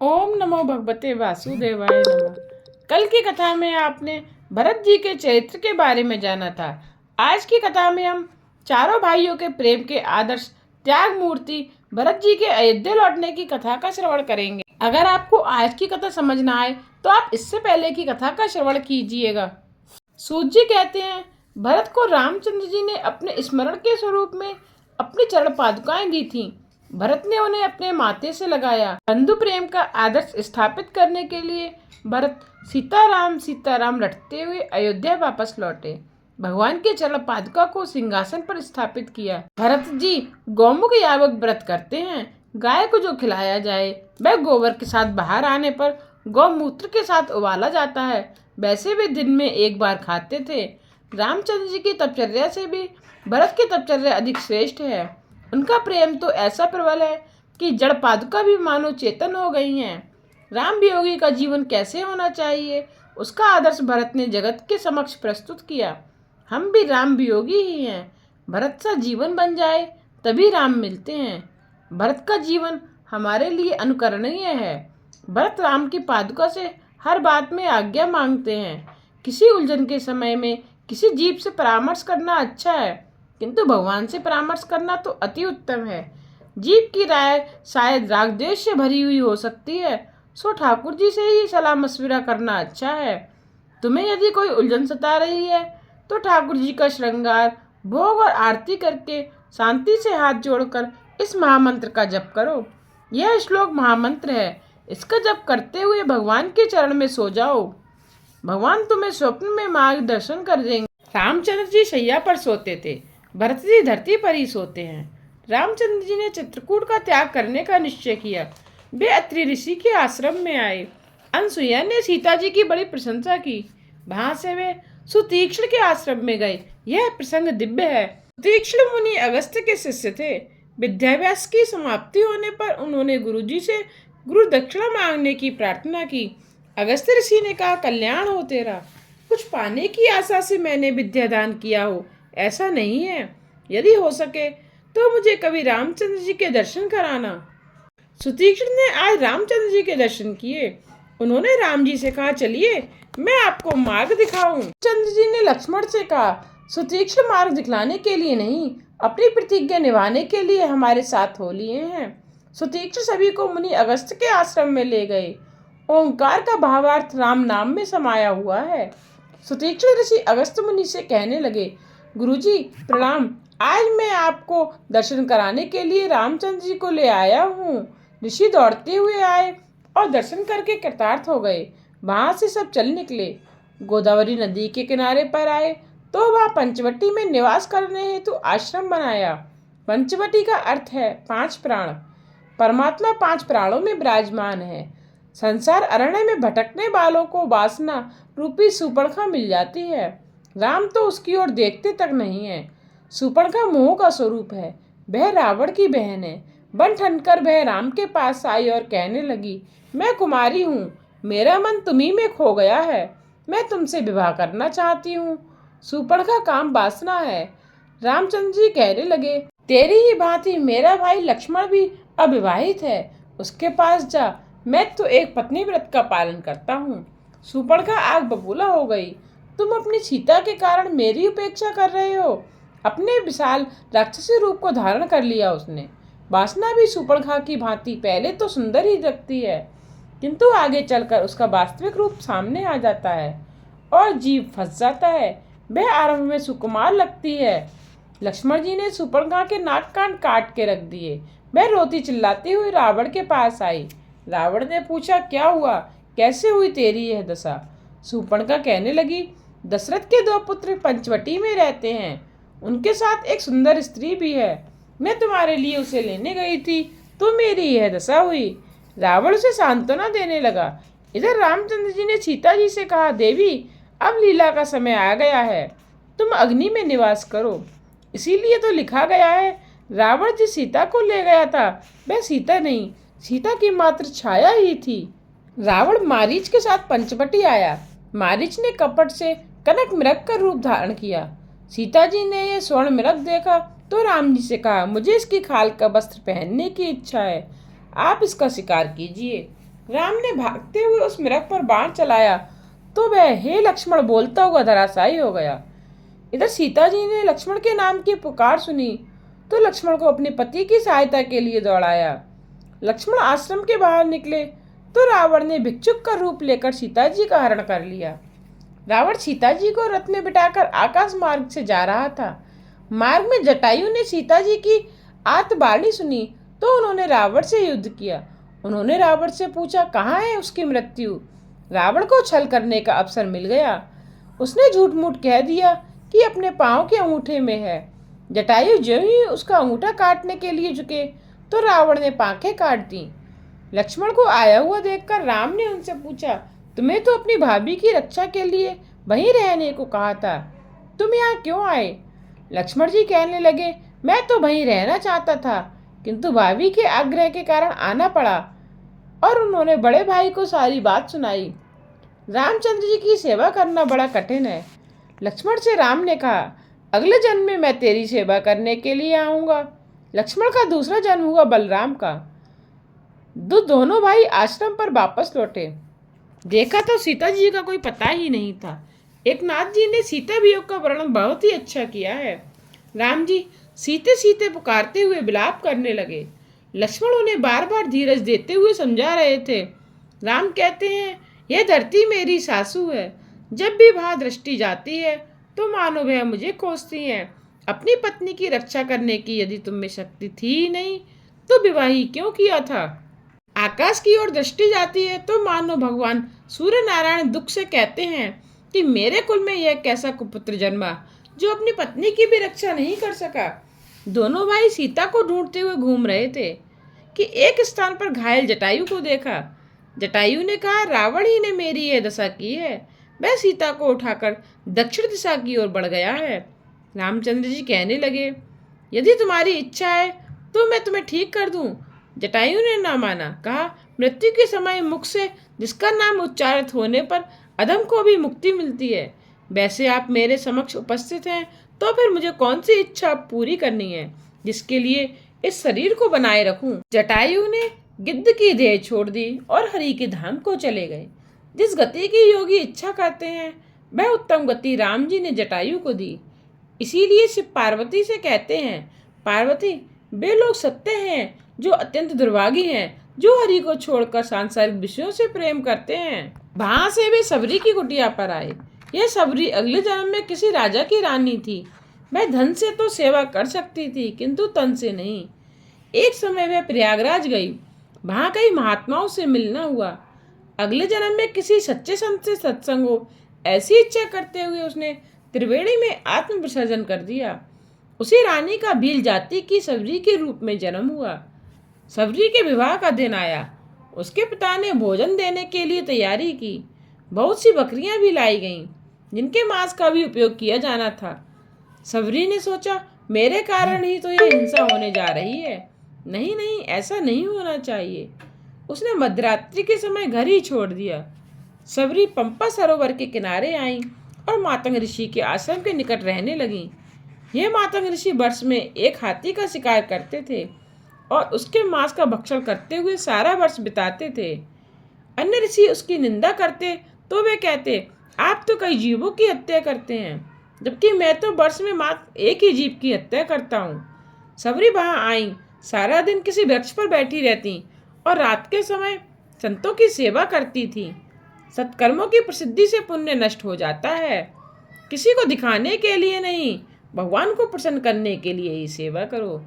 ओम नमो भगवते वासुदेवाय नमः। कल की कथा में आपने भरत जी के चरित्र के बारे में जाना था। आज की कथा में हम चारों भाइयों के प्रेम के आदर्श त्याग मूर्ति भरत जी के अयोध्या लौटने की कथा का श्रवण करेंगे। अगर आपको आज की कथा समझ ना आए तो आप इससे पहले की कथा का श्रवण कीजिएगा। सूत जी कहते हैं, भरत को रामचंद्र जी ने अपने स्मरण के स्वरूप में अपनी चरण पादुकाएं दी थीं। भरत ने उन्हें अपने माथे से लगाया। बंधु प्रेम का आदर्श स्थापित करने के लिए भरत सीताराम लौटते हुए अयोध्या वापस लौटे। भगवान के चरण पादुका को सिंहासन पर स्थापित किया। भरत जी गौमुख यावक व्रत करते हैं। गाय को जो खिलाया जाए वह गोबर के साथ बाहर आने पर गौमूत्र के साथ उबाला जाता है। वैसे भी दिन में एक बार खाते थे। रामचंद्र जी की तपचर्या से भी भरत की तपचर्या अधिक श्रेष्ठ है। उनका प्रेम तो ऐसा प्रबल है कि जड़ पादुका भी मानो चेतन हो गई हैं। राम वियोगी का जीवन कैसे होना चाहिए, उसका आदर्श भरत ने जगत के समक्ष प्रस्तुत किया। हम भी राम वियोगी ही हैं। भरत सा जीवन बन जाए तभी राम मिलते हैं। भरत का जीवन हमारे लिए अनुकरणीय है। भरत राम की पादुका से हर बात में आज्ञा मांगते हैं। किसी उलझन के समय में किसी जीव से परामर्श करना अच्छा है, किंतु भगवान से परामर्श करना तो अति उत्तम है। जीव की राय शायद राग द्वेष से भरी हुई हो सकती है, सो ठाकुर जी से ही सलाह मशविरा करना अच्छा है। तुम्हें यदि कोई उलझन सता रही है तो ठाकुर जी का श्रृंगार, भोग और आरती करके शांति से हाथ जोड़कर इस महामंत्र का जप करो। यह श्लोक महामंत्र है। इसका जप करते हुए भगवान के चरण में सो जाओ। भगवान तुम्हें स्वप्न में मार्गदर्शन कर देंगे। रामचंद्र जी शैया पर सोते थे, भरत जी धरती पर ही सोते हैं। रामचंद्र जी ने चित्रकूट का त्याग करने का निश्चय किया। वे अत्रि ऋषि के आश्रम में आए। अनसुईया ने सीता जी की बड़ी प्रशंसा की। वहां से वे सुतीक्ष्ण के आश्रम में गए। यह प्रसंग दिव्य है। सुतीक्ष्ण मुनि अगस्त्य के शिष्य थे। विद्याभ्यास की समाप्ति होने पर उन्होंने गुरु जी से गुरु दक्षिणा मांगने की प्रार्थना की। अगस्त्य ऋषि ने कहा, कल्याण हो तेरा। कुछ पाने की आशा से मैंने विद्यादान किया हो, ऐसा नहीं है। यदि हो सके तो मुझे कभी रामचंद्र जी के दर्शन कराना। सुतीक्ष्ण ने आज रामचंद्र जी के दर्शन किए। उन्होंने राम जी से कहा, चलिए मैं आपको मार्ग दिखाऊं। चंद्र जी ने लक्ष्मण से कहा, सुतीक्ष्ण मार्ग दिखलाने के लिए नहीं, अपनी प्रतिज्ञा निभाने के लिए हमारे साथ हो लिए हैं। सुतीक्ष्ण सभी को मुनि अगस्त्य के आश्रम में ले गए। ओंकार का भावार्थ राम नाम में समाया हुआ है। सुतीक्ष्ण ऋषि अगस्त्य मुनि से कहने लगे, गुरुजी प्रणाम। आज मैं आपको दर्शन कराने के लिए रामचंद्र जी को ले आया हूँ। ऋषि दौड़ते हुए आए और दर्शन करके कृतार्थ हो गए। वहां से सब चल निकले। गोदावरी नदी के किनारे पर आए तो वह पंचवटी में निवास करने हेतु आश्रम बनाया। पंचवटी का अर्थ है 5 प्राण। परमात्मा 5 प्राणों में विराजमान है। संसार अरण्य में भटकने वालों को वासना रूपी सुपर्णखा मिल जाती है। राम तो उसकी ओर देखते तक नहीं है। सुपर्णखा मोह का स्वरूप है। वह रावण की बहन है। बन ठनकर वह राम के पास आई और कहने लगी, मैं कुमारी हूँ, मेरा मन तुम्ही में खो गया है, मैं तुमसे विवाह करना चाहती हूँ। सुपर्णखा काम वासना है। रामचंद्र जी कहने लगे, तेरी ही भांति मेरा भाई लक्ष्मण भी अविवाहित है, उसके पास जा, मैं तो एक पत्नी व्रत का पालन करता हूँ। सुपर्णखा आग बबूला हो गई। तुम अपनी सीता के कारण मेरी उपेक्षा कर रहे हो। अपने विशाल राक्षसी रूप को धारण कर लिया उसने। वासना भी सुपर्णखा की भांति पहले तो सुंदर ही लगती है, किंतु आगे चलकर उसका वास्तविक रूप सामने आ जाता है और जीव फंस जाता है। वह आरंभ में सुकुमार लगती है। लक्ष्मण जी ने सुपर्णखा के नाक कान काट के रख दिए। वह रोती चिल्लाती हुई रावण के पास आई। रावण ने पूछा, क्या हुआ, कैसे हुई तेरी यह दशा? सुपर्णखा कहने लगी, दशरथ के 2 पुत्र पंचवटी में रहते हैं, उनके साथ एक सुंदर स्त्री भी है। मैं तुम्हारे लिए उसे लेने गई थी तो मेरी यह दशा हुई। रावण उसे सांत्वना देने लगा। इधर रामचंद्र जी ने सीता जी से कहा, देवी अब लीला का समय आ गया है, तुम अग्नि में निवास करो। इसीलिए तो लिखा गया है, रावण जिस सीता को ले गया था वह सीता नहीं, सीता की मात्र छाया ही थी। रावण मारीच के साथ पंचवटी आया। मारीच ने कपट से कनक मृग का रूप धारण किया। सीता जी ने यह स्वर्ण मृग देखा तो राम जी से कहा, मुझे इसकी खाल का वस्त्र पहनने की इच्छा है, आप इसका शिकार कीजिए। राम ने भागते हुए उस मृग पर बाण चलाया तो वह हे लक्ष्मण बोलता हुआ धराशायी हो गया। इधर सीता जी ने लक्ष्मण के नाम की पुकार सुनी तो लक्ष्मण को अपने पति की सहायता के लिए दौड़ाया। लक्ष्मण आश्रम के बाहर निकले तो रावण ने भिक्षुक का रूप लेकर सीता जी का हरण कर लिया। रावण सीता जी को रथ में बिठाकर आकाश मार्ग से जा रहा था। मार्ग में जटायु ने सीता जी की आर्तवाणी सुनी तो उन्होंने रावण से युद्ध किया। उन्होंने रावण से पूछा कहाँ है उसकी मृत्यु। रावण को छल करने का अवसर मिल गया। उसने झूठ मूठ कह दिया कि अपने पांव के अंगूठे में है। जटायु जो ही उसका अंगूठा काटने के लिए झुके तो रावण ने पांखें काट दी। लक्ष्मण को आया हुआ देखकर राम ने उनसे पूछा, तुम्हें तो अपनी भाभी की रक्षा के लिए वहीं रहने को कहा था, तुम यहाँ क्यों आए। लक्ष्मण जी कहने लगे, मैं तो वहीं रहना चाहता था किंतु भाभी के आग्रह के कारण आना पड़ा। और उन्होंने बड़े भाई को सारी बात सुनाई। रामचंद्र जी की सेवा करना बड़ा कठिन है। लक्ष्मण से राम ने कहा, अगले जन्म में मैं तेरी सेवा करने के लिए आऊंगा। लक्ष्मण का दूसरा जन्म हुआ बलराम का। दोनों भाई आश्रम पर वापस लौटे। देखा तो सीता जी का कोई पता ही नहीं था। एक नाथ जी ने सीता वियोग का वर्णन बहुत ही अच्छा किया है। राम जी सीते सीते पुकारते हुए विलाप करने लगे। लक्ष्मण उन्हें बार बार धीरज देते हुए समझा रहे थे। राम कहते हैं, यह धरती मेरी सासू है। जब भी वहाँ दृष्टि जाती है तो मानो वह मुझे कोसती हैं। अपनी पत्नी की रक्षा करने की यदि तुम में शक्ति थी ही नहीं तो विवाह ही क्यों किया था। आकाश की ओर दृष्टि जाती है तो मानो भगवान सूर्य नारायण दुख से कहते हैं कि मेरे कुल में यह कैसा कुपुत्र जन्मा जो अपनी पत्नी की भी रक्षा नहीं कर सका। दोनों भाई सीता को ढूंढते हुए घूम रहे थे कि एक स्थान पर घायल जटायु को देखा। जटायु ने कहा, रावण ही ने मेरी यह दशा की है। वह सीता को उठाकर दक्षिण दिशा की ओर बढ़ गया है। रामचंद्र जी कहने लगे, यदि तुम्हारी इच्छा है तो मैं तुम्हें ठीक कर दूं। जटायु ने ना माना, कहा, मृत्यु के समय मुख से जिसका नाम उच्चारित होने पर अधम को भी मुक्ति मिलती है। वैसे आप मेरे समक्ष उपस्थित हैं तो फिर मुझे कौन सी इच्छा पूरी करनी है जिसके लिए इस शरीर को बनाए रखूं। जटायु ने गिद्ध की देह छोड़ दी और हरि के धाम को चले गए। जिस गति की योगी इच्छा करते हैं वह उत्तम गति राम जी ने जटायु को दी। इसीलिए शिव पार्वती से कहते हैं, पार्वती वे लोग सत्य हैं जो अत्यंत दुर्भागी हैं, जो हरि को छोड़कर सांसारिक विषयों से प्रेम करते हैं। वहां से वे सबरी की कुटिया पर आए। यह सबरी अगले जन्म में किसी राजा की रानी थी। वह धन से तो सेवा कर सकती थी किंतु तन से नहीं। एक समय वह प्रयागराज गई। वहां कई महात्माओं से मिलना हुआ। अगले जन्म में किसी सच्चे संत से सत्संग हो ऐसी इच्छा करते हुए उसने त्रिवेणी में आत्म विसर्जन कर दिया। उसी रानी का भील जाति की सबरी के रूप में जन्म हुआ। सबरी के विवाह का दिन आया। उसके पिता ने भोजन देने के लिए तैयारी की। बहुत सी बकरियां भी लाई गईं जिनके मांस का भी उपयोग किया जाना था। सबरी ने सोचा, मेरे कारण ही तो यह हिंसा होने जा रही है। नहीं नहीं, ऐसा नहीं होना चाहिए। उसने मध्यरात्रि के समय घर ही छोड़ दिया। सबरी पंपा सरोवर के किनारे आई और मातंग ऋषि के आश्रम के निकट रहने लगी। यह मातंग ऋषि वर्ष में एक हाथी का शिकार करते थे और उसके मांस का भक्षण करते हुए सारा वर्ष बिताते थे। अन्य ऋषि उसकी निंदा करते तो वे कहते, आप तो कई जीवों की हत्या करते हैं, जबकि मैं तो वर्ष में मात्र एक ही जीव की हत्या करता हूँ। सबरी वहां आई, सारा दिन किसी वृक्ष पर बैठी रहती और रात के समय संतों की सेवा करती थी। सत्कर्मों की प्रसिद्धि से पुण्य नष्ट हो जाता है। किसी को दिखाने के लिए नहीं, भगवान को प्रसन्न करने के लिए ही सेवा करो।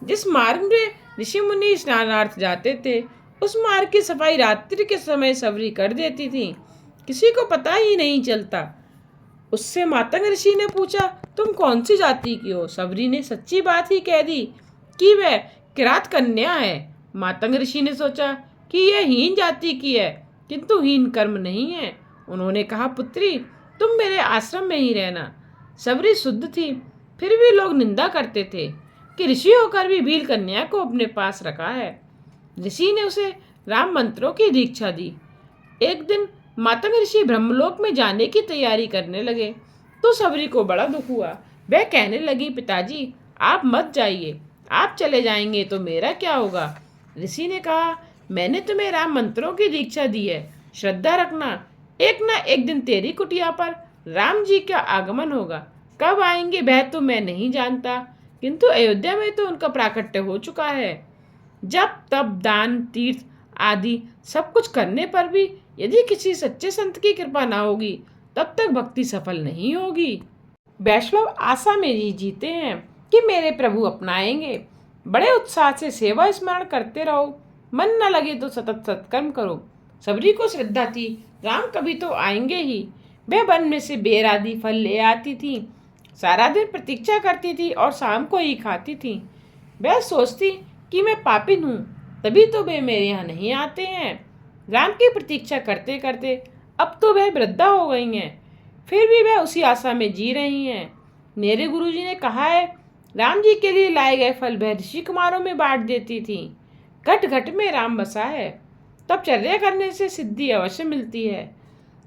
जिस मार्ग में ऋषि मुनि स्नानार्थ जाते थे उस मार्ग की सफाई रात्रि के समय सबरी कर देती थी। किसी को पता ही नहीं चलता। उससे मातंग ऋषि ने पूछा, तुम कौन सी जाति की हो। सबरी ने सच्ची बात ही कह दी कि वह किरात कन्या है। मातंग ऋषि ने सोचा कि यह हीन जाति की है किंतु हीन कर्म नहीं है। उन्होंने कहा, पुत्री तुम मेरे आश्रम में ही रहना। सबरी शुद्ध थी, फिर भी लोग निंदा करते थे कि ऋषि होकर भी भील कन्या को अपने पास रखा है। ऋषि ने उसे राम मंत्रों की दीक्षा दी। एक दिन मातंग ऋषि ब्रह्मलोक में जाने की तैयारी करने लगे तो सबरी को बड़ा दुख हुआ। वह कहने लगी, पिताजी आप मत जाइए, आप चले जाएंगे तो मेरा क्या होगा। ऋषि ने कहा, मैंने तुम्हें राम मंत्रों की दीक्षा दी है, श्रद्धा रखना। एक ना एक दिन तेरी कुटिया पर राम जी का आगमन होगा। कब आएंगे वह तो मैं नहीं जानता, किंतु अयोध्या में तो उनका प्राकट्य हो चुका है। जब तप दान तीर्थ आदि सब कुछ करने पर भी यदि किसी सच्चे संत की कृपा ना होगी, तब तक भक्ति सफल नहीं होगी। वैष्णव आशा मेरी जीते हैं कि मेरे प्रभु अपनाएंगे। बड़े उत्साह से सेवा स्मरण करते रहो, मन न लगे तो सतत सत्कर्म करो। सबरी को श्रद्धा थी, राम कभी तो आएंगे ही। वह वन में से बेर आदि फल ले आती थी, सारा दिन प्रतीक्षा करती थी और शाम को ही खाती थी। वह सोचती कि मैं पापिन हूँ, तभी तो वे मेरे यहाँ नहीं आते हैं। राम की प्रतीक्षा करते करते अब तो वह वृद्धा हो गई हैं, फिर भी वह उसी आशा में जी रही हैं। मेरे गुरुजी ने कहा है, राम जी के लिए लाए गए फल वह ऋषि कुमारों में बांट देती थी। घट घट में राम बसा है, तब चर्या करने से सिद्धि अवश्य मिलती है।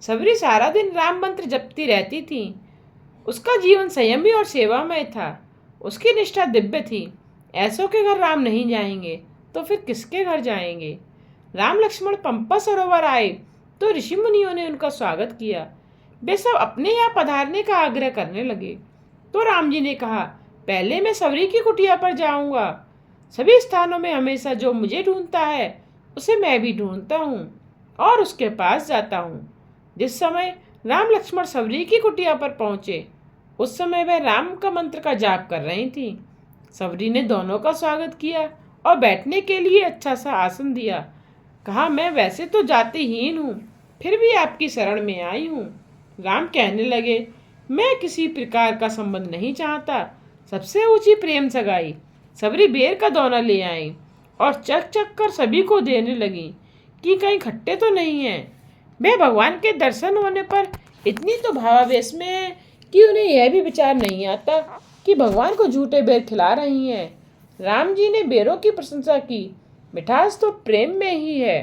सबरी सारा दिन राम मंत्र जपती रहती थी। उसका जीवन संयमी और सेवामय था। उसकी निष्ठा दिव्य थी। ऐसों के घर राम नहीं जाएंगे तो फिर किसके घर जाएंगे। राम लक्ष्मण पंपा सरोवर आए तो ऋषि मुनियों ने उनका स्वागत किया। वे सब अपने यहाँ पधारने का आग्रह करने लगे तो राम जी ने कहा, पहले मैं सबरी की कुटिया पर जाऊंगा। सभी स्थानों में हमेशा जो मुझे ढूंढता है उसे मैं भी ढूंढता हूँ और उसके पास जाता हूँ। जिस समय राम लक्ष्मण सबरी की कुटिया पर पहुंचे, उस समय वह राम का मंत्र का जाप कर रही थी। सबरी ने दोनों का स्वागत किया और बैठने के लिए अच्छा सा आसन दिया। कहा, मैं वैसे तो जातिहीन हूँ, फिर भी आपकी शरण में आई हूँ। राम कहने लगे, मैं किसी प्रकार का संबंध नहीं चाहता, सबसे ऊंची प्रेम सगाई। सबरी बेर का दोना ले आई और चक चक कर सभी को देने लगी कि कहीं खट्टे तो नहीं हैं। वे भगवान के दर्शन होने पर इतनी तो भावावेश में है कि उन्हें यह भी विचार नहीं आता कि भगवान को झूठे बेर खिला रही हैं। राम जी ने बेरों की प्रशंसा की। मिठास तो प्रेम में ही है।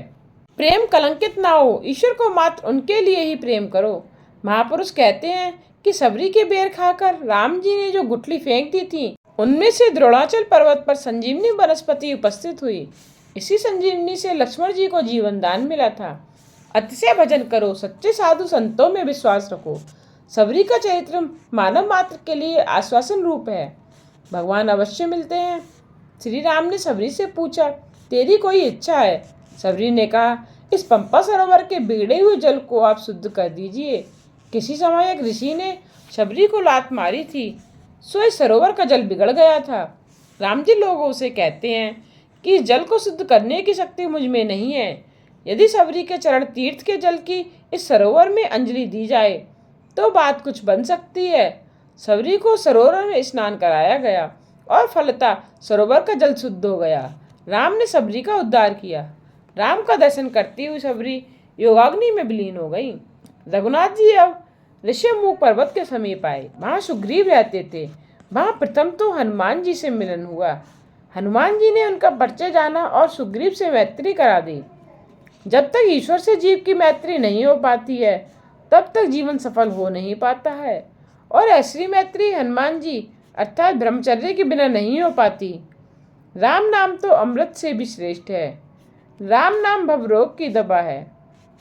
प्रेम कलंकित ना हो, ईश्वर को मात्र उनके लिए ही प्रेम करो। महापुरुष कहते हैं कि सबरी के बेर खाकर राम जी ने जो गुठली फेंक दी थी, उनमें से द्रोणाचल पर्वत पर संजीवनी वनस्पति उपस्थित हुई। इसी संजीवनी से लक्ष्मण जी को जीवन दान मिला था। अतिशय भजन करो, सच्चे साधु संतों में विश्वास रखो। सबरी का चरित्र मानव मात्र के लिए आश्वासन रूप है। भगवान अवश्य मिलते हैं। श्री राम ने सबरी से पूछा, तेरी कोई इच्छा है? सबरी ने कहा, इस पंपा सरोवर के बिगड़े हुए जल को आप शुद्ध कर दीजिए। किसी समय एक ऋषि ने सबरी को लात मारी थी, सो इस सरोवर का जल बिगड़ गया था। राम जी लोगों से कहते हैं कि इस जल को शुद्ध करने की शक्ति मुझ में नहीं है। यदि सबरी के चरण तीर्थ के जल की इस सरोवर में अंजलि दी जाए तो बात कुछ बन सकती है। सबरी को सरोवर में स्नान कराया गया और फलतः सरोवर का जल शुद्ध हो गया। राम ने सबरी का उद्धार किया। राम का दर्शन करती हुई सबरी योगाग्नि में विलीन हो गई। रघुनाथ जी अब ऋषिमुख पर्वत के समीप आए। वहाँ सुग्रीव रहते थे। वहाँ प्रथम तो हनुमान जी से मिलन हुआ। हनुमान जी ने उनका परिचय जाना और सुग्रीव से मैत्री करा दी। जब तक ईश्वर से जीव की मैत्री नहीं हो पाती है, तब तक जीवन सफल हो नहीं पाता है। और ऐसी मैत्री हनुमान जी अर्थात ब्रह्मचर्य के बिना नहीं हो पाती। राम नाम तो अमृत से भी श्रेष्ठ है। राम नाम भवरोग की दवा है,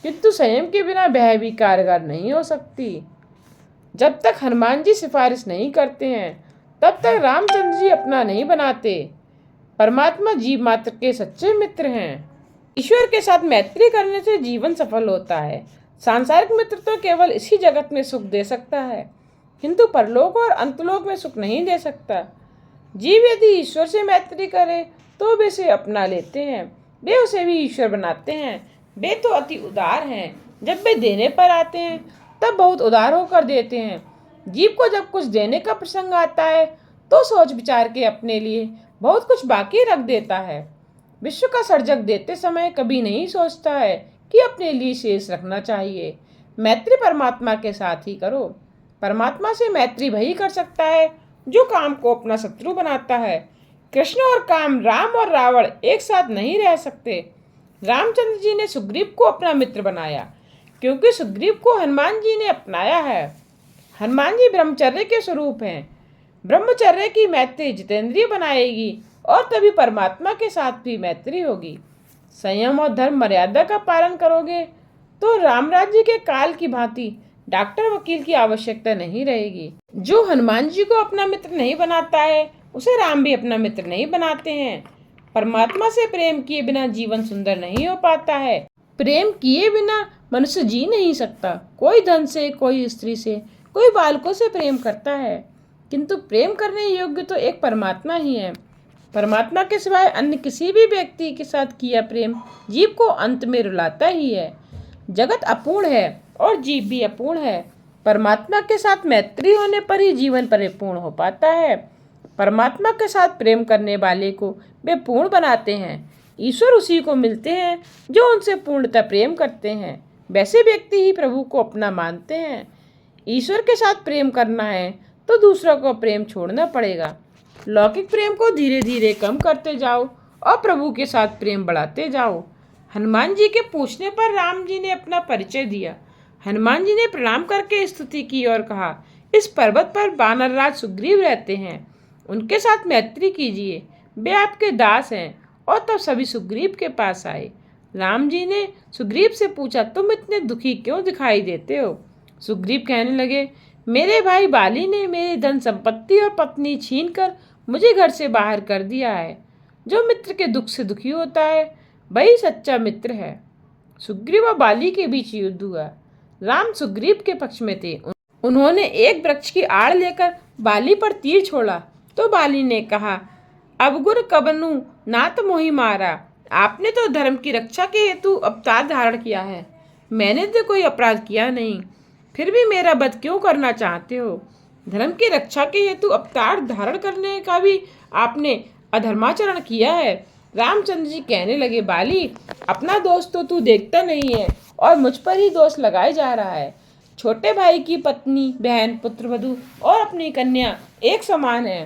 किंतु संयम के बिना वह भी कारगर नहीं हो सकती। जब तक हनुमान जी सिफारिश नहीं करते हैं, तब तक रामचंद्र जी अपना नहीं बनाते। परमात्मा जीव मात्र के सच्चे मित्र हैं। ईश्वर के साथ मैत्री करने से जीवन सफल होता है। सांसारिक मित्र तो केवल इसी जगत में सुख दे सकता है, किंतु परलोक और अंतलोक में सुख नहीं दे सकता। जीव यदि ईश्वर से मैत्री करे तो वे उसे अपना लेते हैं, वे उसे भी ईश्वर बनाते हैं। वे तो अति उदार हैं। जब वे देने पर आते हैं तब बहुत उदार होकर देते हैं। जीव को जब कुछ देने का प्रसंग आता है तो सोच विचार के अपने लिए बहुत कुछ बाकी रख देता है। विश्व का सर्जक देते समय कभी नहीं सोचता है कि अपने लिए शेष रखना चाहिए। मैत्री परमात्मा के साथ ही करो। परमात्मा से मैत्री वही कर सकता है जो काम को अपना शत्रु बनाता है। कृष्ण और काम, राम और रावण एक साथ नहीं रह सकते। रामचंद्र जी ने सुग्रीव को अपना मित्र बनाया क्योंकि सुग्रीव को हनुमान जी ने अपनाया है। हनुमान जी ब्रह्मचर्य के स्वरूप हैं। ब्रह्मचर्य की मैत्री जितेंद्रिय बनाएगी और तभी परमात्मा के साथ भी मैत्री होगी। संयम और धर्म मर्यादा का पालन करोगे तो राम राज्य के काल की भांति डॉक्टर वकील की आवश्यकता नहीं रहेगी। जो हनुमान जी को अपना मित्र नहीं बनाता है उसे राम भी अपना मित्र नहीं बनाते हैं। परमात्मा से प्रेम किए बिना जीवन सुंदर नहीं हो पाता है। प्रेम किए बिना मनुष्य जी नहीं सकता। कोई धन से, कोई स्त्री से, कोई बालकों से प्रेम करता है, किंतु प्रेम करने योग्य तो एक परमात्मा ही है। परमात्मा के सिवाय अन्य किसी भी व्यक्ति के साथ किया प्रेम जीव को अंत में रुलाता ही है। जगत अपूर्ण है और जीव भी अपूर्ण है। परमात्मा के साथ मैत्री होने पर ही जीवन परिपूर्ण हो पाता है। परमात्मा के साथ प्रेम करने वाले को वे पूर्ण बनाते हैं। ईश्वर उसी को मिलते हैं जो उनसे पूर्णतः प्रेम करते हैं। वैसे व्यक्ति ही प्रभु को अपना मानते हैं। ईश्वर के साथ प्रेम करना है तो दूसरों को प्रेम छोड़ना पड़ेगा। लौकिक प्रेम को धीरे धीरे कम करते जाओ और प्रभु के साथ प्रेम बढ़ाते जाओ। हनुमान जी के पूछने पर राम जी ने अपना परिचय दिया। हनुमान जी ने प्रणाम करके स्तुति की और कहा, इस पर्वत पर वानर राज सुग्रीव रहते हैं, उनके साथ मैत्री कीजिए, वे आपके दास हैं। और तब सभी सुग्रीव के पास आए। राम जी ने सुग्रीव से पूछा, तुम इतने दुखी क्यों दिखाई देते हो? सुग्रीव कहने लगे, मेरे भाई बाली ने मेरी धन संपत्ति और पत्नी छीनकर मुझे घर से बाहर कर दिया है। जो मित्र के दुख से दुखी होता है वही सच्चा मित्र है। सुग्रीव और बाली के बीच युद्ध हुआ। राम सुग्रीव के पक्ष में थे। उन्होंने एक वृक्ष की आड़ लेकर बाली पर तीर छोड़ा तो बाली ने कहा, अवगुर कबनु नात मोहि मारा। आपने तो धर्म की रक्षा के हेतु अवतार धारण किया है, मैंने तो कोई अपराध किया नहीं, फिर भी मेरा वध क्यों करना चाहते हो? धर्म की रक्षा के हेतु अवतार धारण करने का भी आपने अधर्माचरण किया है। रामचंद्र जी कहने लगे, बाली, अपना दोष तो तू देखता नहीं है और मुझ पर ही दोष लगाया जा रहा है। छोटे भाई की पत्नी, बहन, पुत्रवधू और अपनी कन्या एक समान है,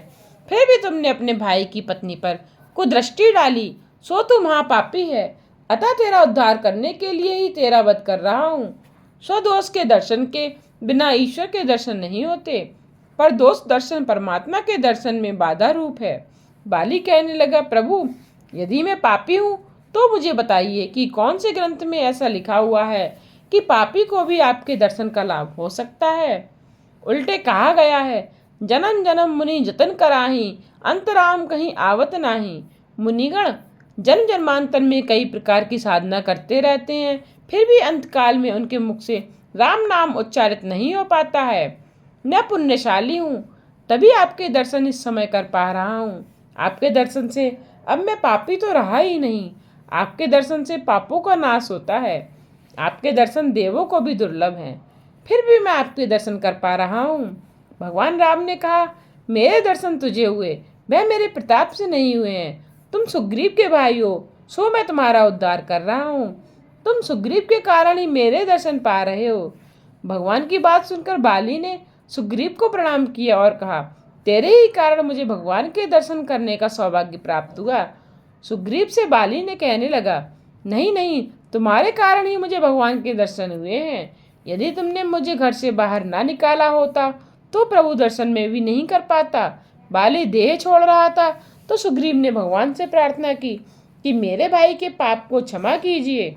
फिर भी तुमने अपने भाई की पत्नी पर कुदृष्टि डाली, सो तू महापापी है। अतः तेरा उद्धार करने के लिए ही तेरा वध कर रहा हूँ। स्वदोष के दर्शन के बिना ईश्वर के दर्शन नहीं होते, पर दोष दर्शन परमात्मा के दर्शन में बाधा रूप है। बाली कहने लगा, प्रभु, यदि मैं पापी हूँ तो मुझे बताइए कि कौन से ग्रंथ में ऐसा लिखा हुआ है कि पापी को भी आपके दर्शन का लाभ हो सकता है? उल्टे कहा गया है, जन्म जन्म मुनि जतन कराही, अंतराम कहीं आवत नाही। मुनिगण जन्म जन्मांतर में कई प्रकार की साधना करते रहते हैं, फिर भी अंतकाल में उनके मुख से राम नाम उच्चारित नहीं हो पाता है। मैं पुण्यशाली हूँ, तभी आपके दर्शन इस समय कर पा रहा हूँ। आपके दर्शन से अब मैं पापी तो रहा ही नहीं। आपके दर्शन से पापों का नाश होता है। आपके दर्शन देवों को भी दुर्लभ हैं, फिर भी मैं आपके दर्शन कर पा रहा हूँ। भगवान राम ने कहा, मेरे दर्शन तुझे हुए, वह मेरे प्रताप से नहीं हुए हैं। तुम सुग्रीव के भाई हो, सो मैं तुम्हारा उद्धार कर रहा हूँ। तुम सुग्रीव के कारण ही मेरे दर्शन पा रहे हो। भगवान की बात सुनकर बाली ने सुग्रीव को प्रणाम किया और कहा, तेरे ही कारण मुझे भगवान के दर्शन करने का सौभाग्य प्राप्त हुआ। सुग्रीव से बाली ने कहने लगा, नहीं नहीं, तुम्हारे कारण ही मुझे भगवान के दर्शन हुए हैं। यदि तुमने मुझे घर से बाहर ना निकाला होता तो प्रभु दर्शन में भी नहीं कर पाता। बाली देह छोड़ रहा था तो सुग्रीव ने भगवान से प्रार्थना की कि मेरे भाई के पाप को क्षमा कीजिए।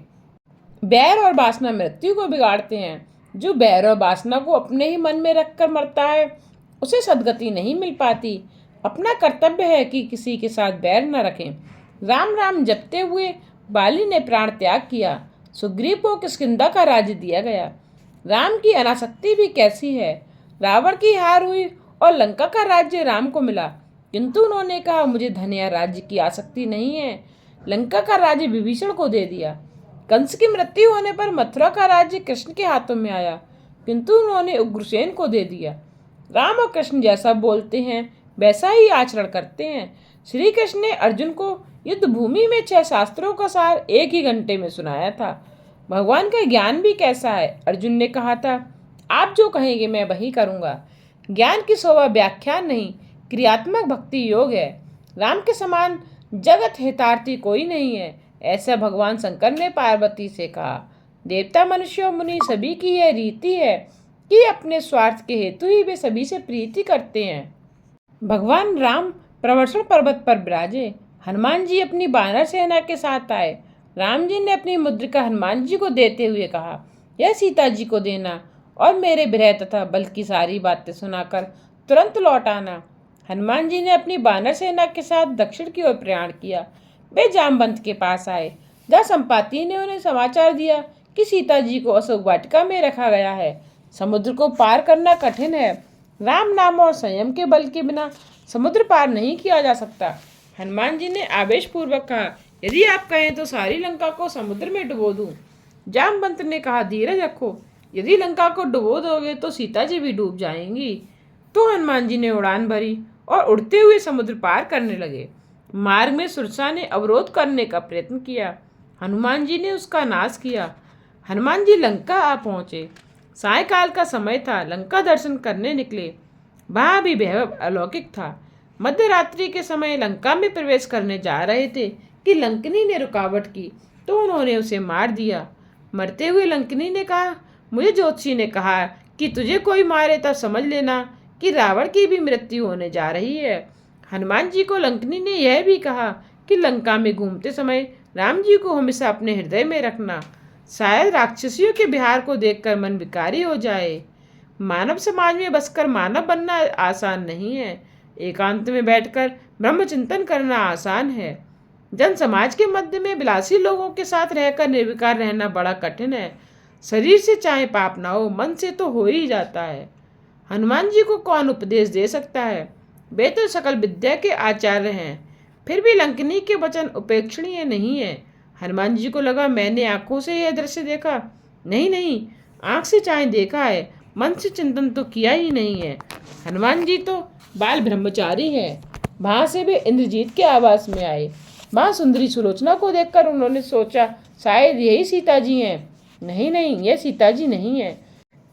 बैर और वासना मृत्यु को बिगाड़ते हैं। जो बैर और वासना को अपने ही मन में रखकर मरता है उसे सद्गति नहीं मिल पाती। अपना कर्तव्य है कि किसी के साथ बैर न रखें। राम राम जपते हुए बाली ने प्राण त्याग किया। सुग्रीव को किष्किंधा का राज्य दिया गया। राम की अनासक्ति भी कैसी है। रावण की हार हुई और लंका का राज्य राम को मिला, किंतु उन्होंने कहा, मुझे धन या राज्य की आसक्ति नहीं है। लंका का राज्य विभीषण को दे दिया। कंस की मृत्यु होने पर मथुरा का राज्य कृष्ण के हाथों में आया, किंतु उन्होंने उग्रसेन को दे दिया। राम और कृष्ण जैसा बोलते हैं वैसा ही आचरण करते हैं। श्री कृष्ण ने अर्जुन को युद्ध भूमि में 6 शास्त्रों का सार एक ही घंटे में सुनाया था। भगवान का ज्ञान भी कैसा है। अर्जुन ने कहा था, आप जो कहेंगे मैं वही करूँगा। ज्ञान की शोभा व्याख्यान नहीं, क्रियात्मक भक्ति योग है। राम के समान जगत हितार्थी कोई नहीं है, ऐसा भगवान शंकर ने पार्वती से कहा। देवता, मनुष्य और मुनि सभी की यह रीति है कि अपने स्वार्थ के हेतु ही वे सभी से प्रीति करते हैं। भगवान राम प्रवर्षण पर्वत पर विराजे। हनुमान जी अपनी वानर सेना के साथ आए। राम जी ने अपनी मुद्रिका हनुमान जी को देते हुए कहा, यह सीता जी को देना और मेरे विरह तथा बल की सारी बातें सुनाकर तुरंत लौट आना। हनुमान जी ने अपनी बानर सेना के साथ दक्षिण की ओर प्रयाण किया। वे जामवंत के पास आए, जहाँ संपाति ने उन्हें समाचार दिया कि सीता जी को अशोक वाटिका में रखा गया है। समुद्र को पार करना कठिन है। राम नाम और संयम के बल के बिना समुद्र पार नहीं किया जा सकता। हनुमान जी ने आवेशपूर्वक कहा, यदि आप कहें तो सारी लंका को समुद्र में डुबो दूं। जामवंत ने कहा, धीरज रखो, यदि लंका को डुबो दोगे तो सीता जी भी डूब जाएंगी। तो हनुमान जी ने उड़ान भरी और उड़ते हुए समुद्र पार करने लगे। मार्ग में सुरसा ने अवरोध करने का प्रयत्न किया। हनुमान जी ने उसका नाश किया। हनुमान जी लंका आ पहुंचे। सायकाल का समय था। लंका दर्शन करने निकले। वहां भी वैभव अलौकिक था। मध्य रात्रि के समय लंका में प्रवेश करने जा रहे थे कि लंकनी ने रुकावट की तो उन्होंने उसे मार दिया। मरते हुए लंकनी ने कहा, मुझे ज्योतिषी ने कहा कि तुझे कोई मारे तब समझ लेना कि रावण की भी मृत्यु होने जा रही है। हनुमान जी को लंकनी ने यह भी कहा कि लंका में घूमते समय राम जी को हमेशा अपने हृदय में रखना। शायद राक्षसियों के बिहार को देखकर मन विकारी हो जाए। मानव समाज में बसकर मानव बनना आसान नहीं है। एकांत में बैठकर ब्रह्म चिंतन करना आसान है। जन समाज के मध्य में विलासी लोगों के साथ रहकर निर्विकार रहना बड़ा कठिन है। शरीर से चाहे पाप ना हो, मन से तो हो ही जाता है। हनुमान जी को कौन उपदेश दे सकता है? वे तो सकल विद्या के आचार्य हैं। फिर भी लंकनी के वचन उपेक्षणीय नहीं है। हनुमान जी को लगा, मैंने आंखों से यह दृश्य देखा नहीं, नहीं, आंख से चाहे देखा है, मन से चिंतन तो किया ही नहीं है। हनुमान जी तो बाल ब्रह्मचारी हैं। वहां से वे इंद्रजीत के आवास में आए। वहां सुंदरी सुलोचना को देखकर उन्होंने सोचा, शायद यही सीता जी हैं। नहीं, नहीं, यह सीता जी नहीं है।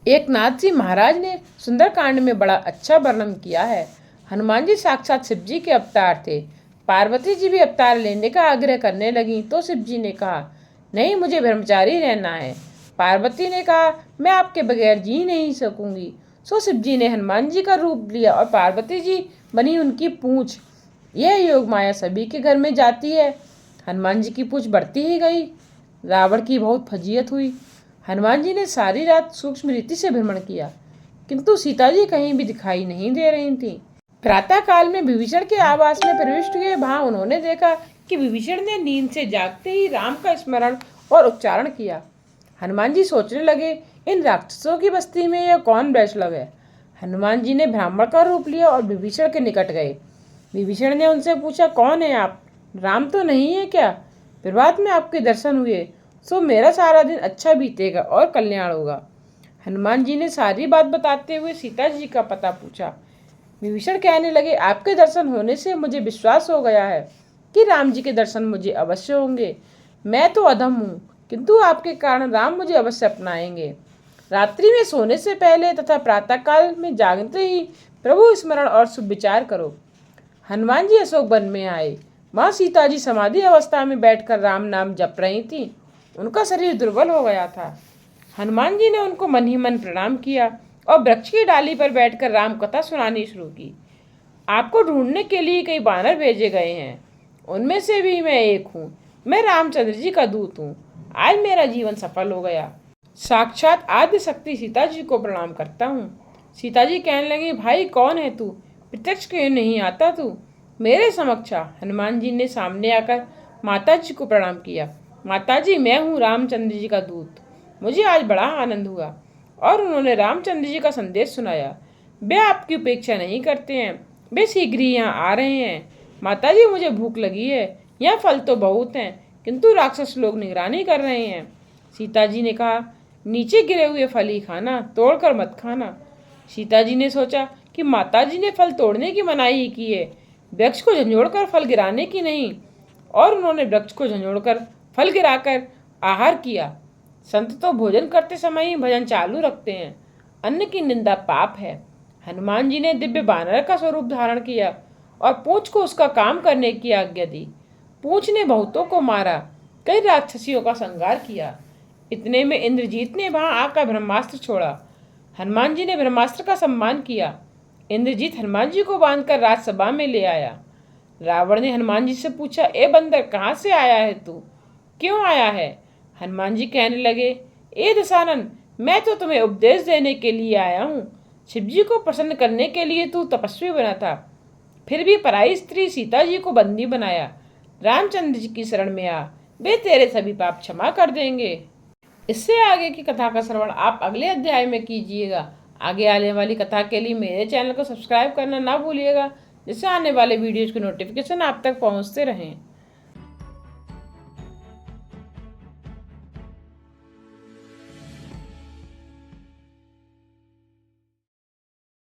एक नाथ जी महाराज ने सुंदरकांड में बड़ा अच्छा वर्णन किया है। हनुमान जी साक्षात शिव जी के अवतार थे। पार्वती जी भी अवतार लेने का आग्रह करने लगी तो शिव जी ने कहा, नहीं, मुझे ब्रह्मचारी रहना है। पार्वती ने कहा, मैं आपके बगैर जी नहीं सकूंगी। सो शिव जी ने हनुमान जी का रूप लिया और पार्वती जी बनी उनकी पूंछ। यह योग माया सभी के घर में जाती है। हनुमान जी की पूंछ बढ़ती ही गई। रावण की बहुत फजीयत हुई। हनुमान जी ने सारी रात सूक्ष्म रीति से भ्रमण किया, किंतु सीता जी कहीं भी दिखाई नहीं दे रही थी। प्रातः काल में विभीषण के आवास में प्रविष्ट हुए। वहां उन्होंने देखा कि विभीषण ने नींद से जागते ही राम का स्मरण और उच्चारण किया। हनुमान जी सोचने लगे, इन राक्षसों की बस्ती में यह कौन वैष्णव है। हनुमान जी ने ब्राह्मण का रूप लिया और विभीषण के निकट गए। विभीषण ने उनसे पूछा, कौन है आप? राम तो नहीं है क्या? प्रभात में आपके दर्शन हुए, सो मेरा सारा दिन अच्छा बीतेगा और कल्याण होगा। हनुमान जी ने सारी बात बताते हुए सीता जी का पता पूछा। विभीषण कहने लगे, आपके दर्शन होने से मुझे विश्वास हो गया है कि राम जी के दर्शन मुझे अवश्य होंगे। मैं तो अधम हूँ, किंतु आपके कारण राम मुझे अवश्य अपनाएंगे। रात्रि में सोने से पहले तथा प्रातःकाल में जागते ही प्रभु स्मरण और शुभ विचार करो। हनुमान जी अशोक वन में आए। वहाँ सीता जी समाधि अवस्था में बैठकर राम नाम जप रही थी। उनका शरीर दुर्बल हो गया था। हनुमान जी ने उनको मन ही मन प्रणाम किया और वृक्ष की डाली पर बैठकर राम कथा सुनानी शुरू की। आपको ढूंढने के लिए कई बानर भेजे गए हैं, उनमें से भी मैं एक हूँ। मैं रामचंद्र जी का दूत हूँ। आज मेरा जीवन सफल हो गया। साक्षात आद्य शक्ति सीता जी को प्रणाम करता हूँ। सीता जी कहने लगी, भाई कौन है तू? प्रत्यक्ष क्यों नहीं आता तू मेरे समक्ष? हनुमान जी ने सामने आकर माता जी को प्रणाम किया। माता जी, मैं हूँ रामचंद्र जी का दूत। मुझे आज बड़ा आनंद हुआ। और उन्होंने रामचंद्र जी का संदेश सुनाया। वे आपकी उपेक्षा नहीं करते हैं, वे शीघ्र ही यहाँ आ रहे हैं। माता जी, मुझे भूख लगी है। यहाँ फल तो बहुत हैं, किंतु राक्षस लोग निगरानी कर रहे हैं। सीता जी ने कहा, नीचे गिरे हुए फल ही खाना, तोड़कर मत खाना। सीता जी ने सोचा कि माता जी ने फल तोड़ने की मनाही की है, वृक्ष को झंझोड़कर फल गिराने की नहीं। और उन्होंने वृक्ष को झंझोड़कर फल गिराकर आहार किया। संत तो भोजन करते समय ही भजन चालू रखते हैं। अन्न की निंदा पाप है। हनुमान जी ने दिव्य बानर का स्वरूप धारण किया और पूंछ को उसका काम करने की आज्ञा दी। पूंछ ने बहुतों को मारा, कई राक्षसियों का संहार किया। इतने में इंद्रजीत ने वहां आकर ब्रह्मास्त्र छोड़ा। हनुमान जी ने ब्रह्मास्त्र का सम्मान किया। इंद्रजीत हनुमान जी को बांधकर राजसभा में ले आया। रावण ने हनुमान जी से पूछा, ए बंदर, कहाँ से आया है तू? क्यों आया है? हनुमान जी कहने लगे, ए दशानन, मैं तो तुम्हें उपदेश देने के लिए आया हूँ। शिव जी को प्रसन्न करने के लिए तू तपस्वी बना था, फिर भी पराई स्त्री सीता जी को बंदी बनाया। रामचंद्र जी की शरण में आ, वे तेरे सभी पाप क्षमा कर देंगे। इससे आगे की कथा का श्रवण आप अगले अध्याय में कीजिएगा। आगे आने वाली कथा के लिए मेरे चैनल को सब्सक्राइब करना ना भूलिएगा, जिससे आने वाले वीडियोज के नोटिफिकेशन आप तक पहुंचते रहें।